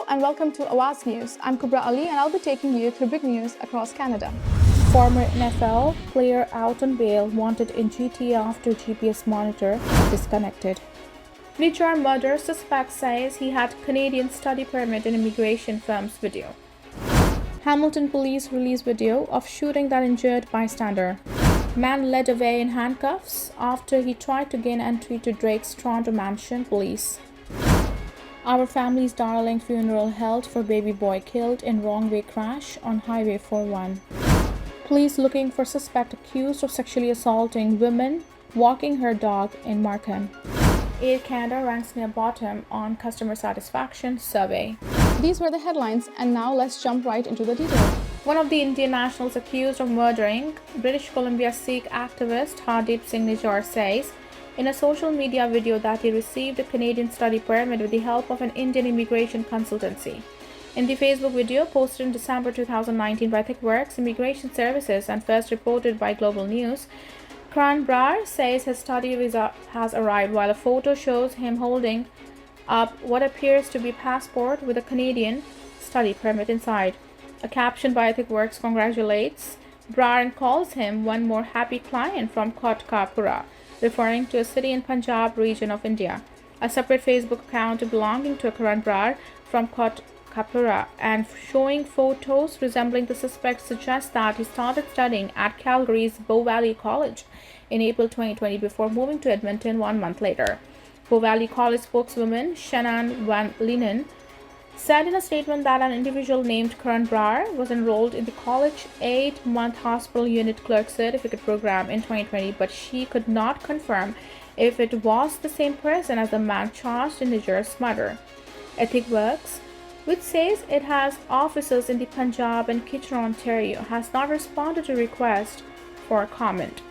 and welcome to Awaz News. I'm Kubra Ali and I'll be taking you through big news across Canada. Former NFL player out on bail wanted in GTA after GPS monitor disconnected. Niger murder suspect says he had Canadian study permit in immigration firm's video. Hamilton police release video of shooting that injured bystander. Man led away in handcuffs after he tried to gain entry to Drake's Toronto mansion, police. Our family's darling funeral held for baby boy killed in wrong-way crash on Highway 41. Police looking for suspect accused of sexually assaulting women walking her dog in Markham. Air Canada ranks near bottom on customer satisfaction survey. These were the headlines, and now let's jump right into the details. One of the Indian nationals accused of murdering British Columbia Sikh activist Hardeep Singh Nijjar says in a social media video that he received a Canadian study permit with the help of an Indian immigration consultancy. In the Facebook video posted in December 2019 by ThickWorks Immigration Services and first reported by Global News, Karan Brar says his study visa has arrived, while a photo shows him holding up what appears to be a passport with a Canadian study permit inside. A caption by ThickWorks congratulates Brar and calls him one more happy client from Kotkapura, referring to a city in Punjab region of India. A separate Facebook account belonging to Karan Brar from Kotkapura and showing photos resembling the suspect suggests that he started studying at Calgary's Bow Valley College in April 2020 before moving to Edmonton 1 month later. Bow Valley College spokeswoman Shannon Van Linen said in a statement that an individual named Karan Brar was enrolled in the college 8-month hospital unit clerk certificate program in 2020, but she could not confirm if it was the same person as the man charged in Nijjar's murder. EthicWorks, which says it has offices in the Punjab and Kitchener, Ontario, has not responded to requests for comment.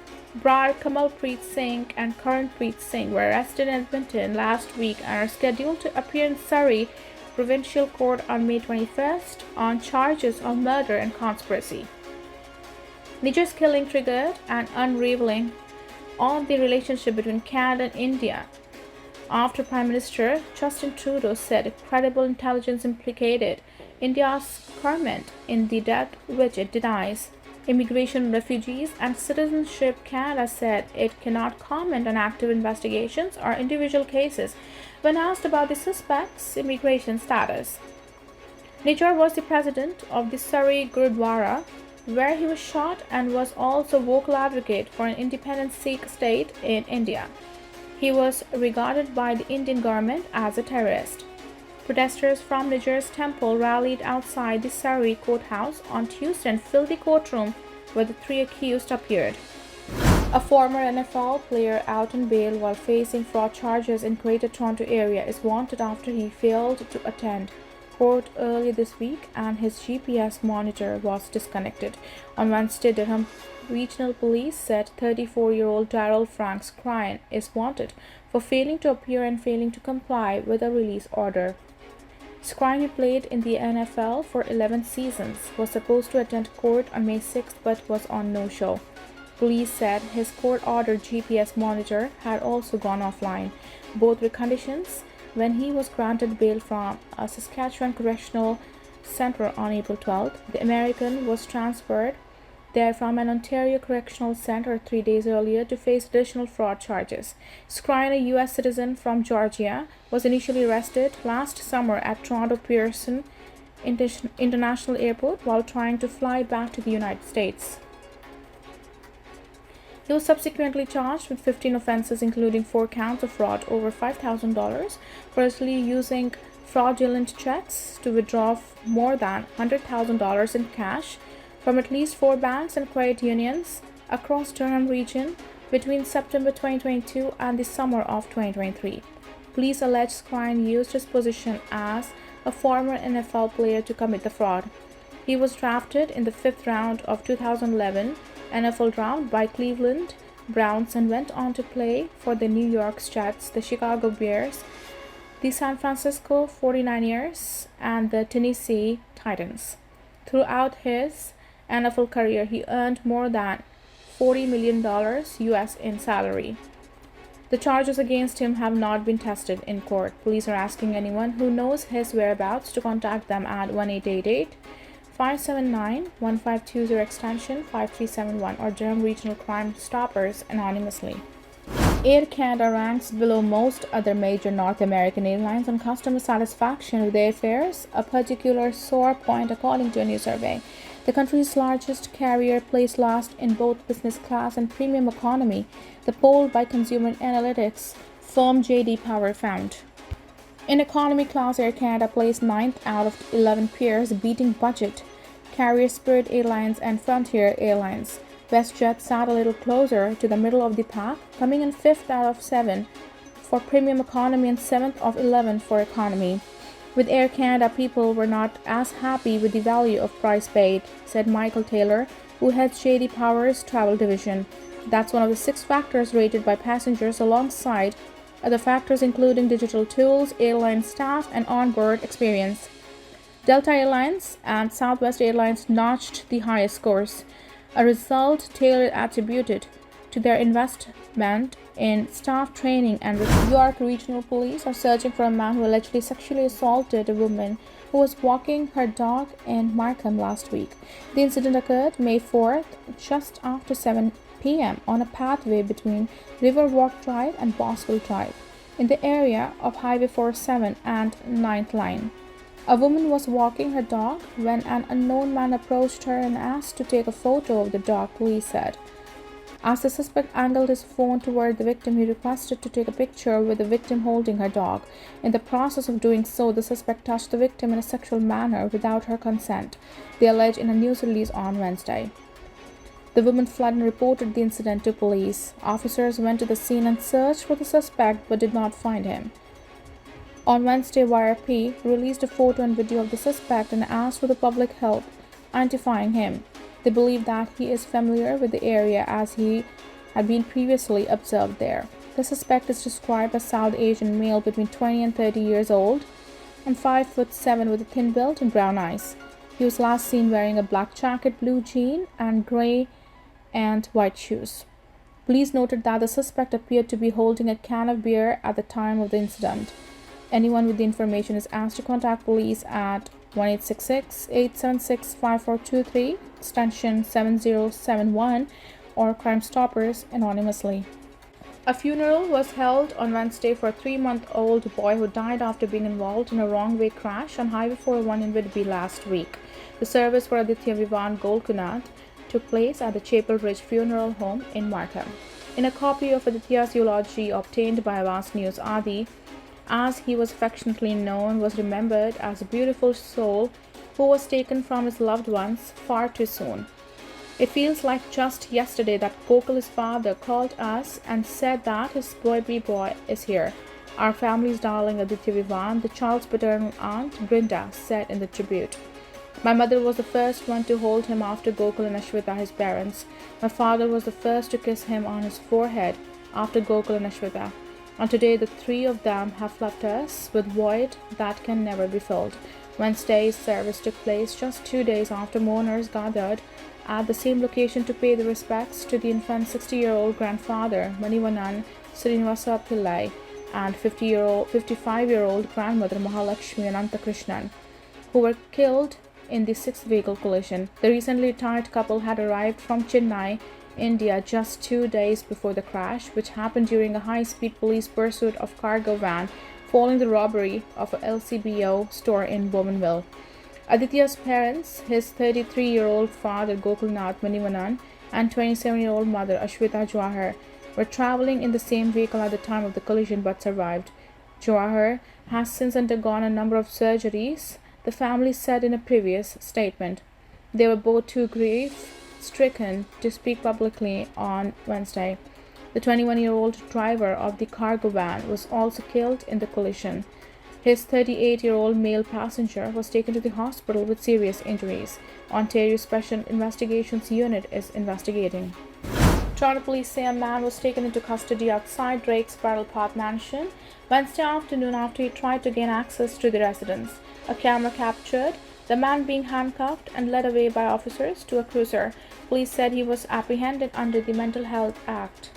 Brar, Kamalpreet Singh and Karanpreet Singh were arrested in Edmonton last week and are scheduled to appear in Surrey Provincial Court on May 21st on charges of murder and conspiracy. Nijjar's killing triggered an unraveling of the relationship between Canada and India after Prime Minister Justin Trudeau said credible intelligence implicated India's government in the death, which it denies. Immigration, Refugees and Citizenship Canada said it cannot comment on active investigations or individual cases when asked about the suspect's immigration status. Nijjar was the president of the Surrey Gurdwara, where he was shot, and was also a vocal advocate for an independent Sikh state in India. He was regarded by the Indian government as a terrorist. Protesters from Nijjar's temple rallied outside the Surrey courthouse on Tuesday and filled the courtroom where the three accused appeared. A former NFL player out on bail while facing fraud charges in Greater Toronto area is wanted after he failed to attend court earlier this week and his GPS monitor was disconnected. On Wednesday, Durham Regional Police said 34-year-old Darrell Frank's client is wanted for failing to appear and failing to comply with a release order. Scrine, who played in the NFL for 11 seasons, was supposed to attend court on May 6th but was on no-show. Police said his court-ordered GPS monitor had also gone offline. Both were conditions when he was granted bail from a Saskatchewan Correctional Centre on April 12th. The American was transferred there from an Ontario Correctional Centre 3 days earlier to face additional fraud charges. Scrine, a U.S. citizen from Georgia, was initially arrested last summer at Toronto Pearson International Airport while trying to fly back to the United States. He was subsequently charged with 15 offenses, including 4 counts of fraud over $5,000, firstly using fraudulent checks to withdraw more than $100,000 in cash from at least 4 banks and credit unions across Durham region between September 2022 and the summer of 2023. Police allege Scrine used his position as a former NFL player to commit the fraud. He was drafted in the 5th round of 2011 NFL draft by Cleveland Browns and went on to play for the New York Jets, the Chicago Bears, the San Francisco 49ers, and the Tennessee Titans. Throughout his NFL career, he earned more than $40 million US in salary. The charges against him have not been tested in court. Police are asking anyone who knows his whereabouts to contact them at 1-888-579-1520 extension 5371 or Durham Regional Crime Stoppers anonymously. Air Canada ranks below most other major North American airlines on customer satisfaction with airfares, a particular sore point according to a new survey. The country's largest carrier placed last in both business class and premium economy, the poll by consumer analytics firm J.D. Power found. In economy class, Air Canada placed 9th out of 11 peers, beating budget carrier Spirit Airlines and Frontier Airlines. WestJet sat a little closer to the middle of the pack, coming in 5th out of 7 for premium economy and 7th of 11 for economy. With Air Canada, people were not as happy with the value of price paid, said Michael Taylor, who heads J.D. Power's travel division. That's one of the 6 factors rated by passengers, alongside other factors including digital tools, airline staff, and onboard experience. Delta Airlines and Southwest Airlines notched the highest scores, a result Taylor attributed to their investment in staff training. And New York Regional Police are searching for a man who allegedly sexually assaulted a woman who was walking her dog in Markham last week. The incident occurred May 4th, just after 7 p.m. on a pathway between Riverwalk Drive and Boswell Drive, in the area of Highway 47 and 9th Line. A woman was walking her dog when an unknown man approached her and asked to take a photo of the dog, police said. As the suspect angled his phone toward the victim, he requested to take a picture with the victim holding her dog. In the process of doing so, the suspect touched the victim in a sexual manner without her consent, they allege in a news release on Wednesday. The woman fled and reported the incident to police. Officers went to the scene and searched for the suspect but did not find him. On Wednesday, YRP released a photo and video of the suspect and asked for the public help identifying him. They believe that he is familiar with the area as he had been previously observed there. The suspect is described as South Asian male between 20 and 30 years old and 5'7" with a thin build and brown eyes. He was last seen wearing a black jacket, blue jean, and gray and white shoes. Police noted that the suspect appeared to be holding a can of beer at the time of the incident. Anyone with the information is asked to contact police at 1-866-876-5423, extension 7071, or Crime Stoppers anonymously. A funeral was held on Wednesday for a 3-month-old boy who died after being involved in a wrong-way crash on Highway 401 in Whitby last week. The service for Aditya Vivan Golkunat took place at the Chapel Ridge Funeral Home in Markham. In a copy of Aditya's eulogy obtained by Awaz News, Adi, as he was affectionately known, was remembered as a beautiful soul who was taken from his loved ones far too soon. It feels like just yesterday that Gokul, his father, called us and said that his baby boy is here. Our family's darling Aditya Vivan, the child's paternal aunt, Brinda, said in the tribute. My mother was the first one to hold him after Gokul and Ashwita, his parents. My father was the first to kiss him on his forehead after Gokul and Ashwita. And today the 3 of them have left us with void that can never be filled. Wednesday's service took place just 2 days after mourners gathered at the same location to pay the respects to the infant's 60-year-old grandfather, Manivanan Srinivasa Pillai, and 55-year-old grandmother, Mahalakshmi Anantakrishnan, who were killed in the 6th vehicle collision. The recently retired couple had arrived from Chennai, India, just 2 days before the crash, which happened during a high-speed police pursuit of cargo van following the robbery of a LCBO store in Bowmanville. Aditya's parents, his 33-year-old father Gokulnath Manivanan and 27-year-old mother Ashwita Jawahar, were traveling in the same vehicle at the time of the collision but survived. Jawahar has since undergone a number of surgeries, the family said in a previous statement. They were both too grief-stricken to speak publicly on Wednesday. The 21-year-old driver of the cargo van was also killed in the collision. His 38-year-old male passenger was taken to the hospital with serious injuries. Ontario Special Investigations Unit is investigating. Toronto police say a man was taken into custody outside Drake's Bridle Path mansion Wednesday afternoon after he tried to gain access to the residence. A camera captured the man being handcuffed and led away by officers to a cruiser. Police said he was apprehended under the Mental Health Act.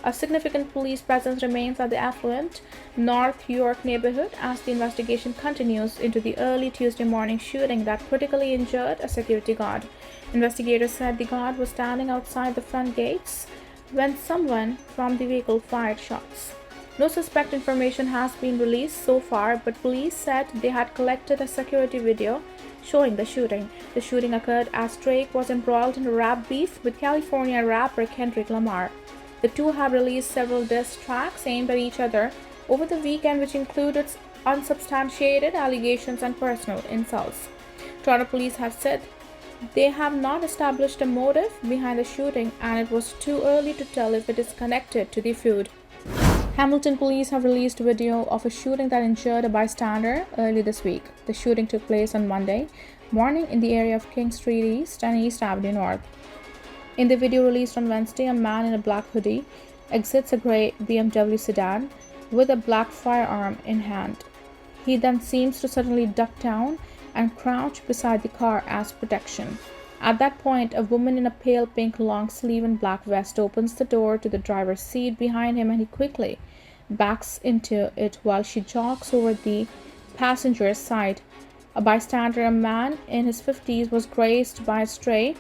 A significant police presence remains at the affluent North York neighborhood as the investigation continues into the early Tuesday morning shooting that critically injured a security guard. Investigators said the guard was standing outside the front gates when someone from the vehicle fired shots. No suspect information has been released so far, but police said they had collected a security video showing the shooting. The shooting occurred as Drake was embroiled in a rap beef with California rapper Kendrick Lamar. The two have released several diss tracks aimed at each other over the weekend, which included unsubstantiated allegations and personal insults. Toronto police have said they have not established a motive behind the shooting, and it was too early to tell if it is connected to the feud. Hamilton police have released video of a shooting that injured a bystander early this week. The shooting took place on Monday morning in the area of King Street East and East Avenue North. In the video released on Wednesday, a man in a black hoodie exits a gray BMW sedan with a black firearm in hand. He then seems to suddenly duck down and crouch beside the car as protection. At that point, a woman in a pale pink long sleeve and black vest opens the door to the driver's seat behind him, and he quickly backs into it while she jogs over the passenger's side. A bystander, a man in his 50s, was grazed by a stray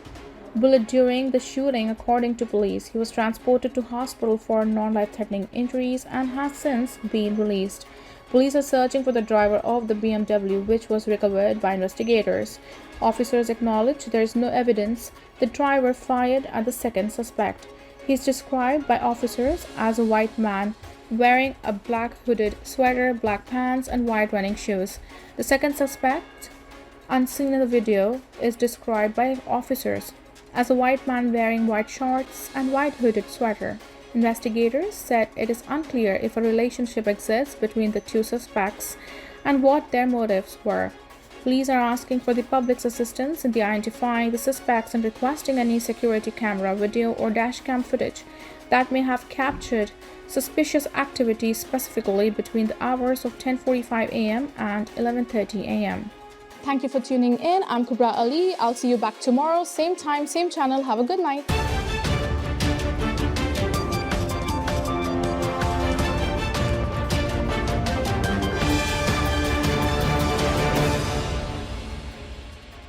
bullet during the shooting, according to police. He was transported to hospital for non-life-threatening injuries and has since been released. Police are searching for the driver of the BMW, which was recovered by investigators. Officers acknowledge there is no evidence the driver fired at the second suspect. He is described by officers as a white man wearing a black hooded sweater, black pants, and white running shoes. The second suspect, unseen in the video, is described by officers as a white man wearing white shorts and white hooded sweater. Investigators said it is unclear if a relationship exists between the two suspects and what their motives were. Police are asking for the public's assistance in identifying the suspects and requesting any security camera, video, or dashcam footage that may have captured suspicious activity, specifically between the hours of 10:45 a.m. and 11:30 a.m. Thank you for tuning in. I'm Kubra Ali. I'll see you back tomorrow, same time, same channel. Have a good night.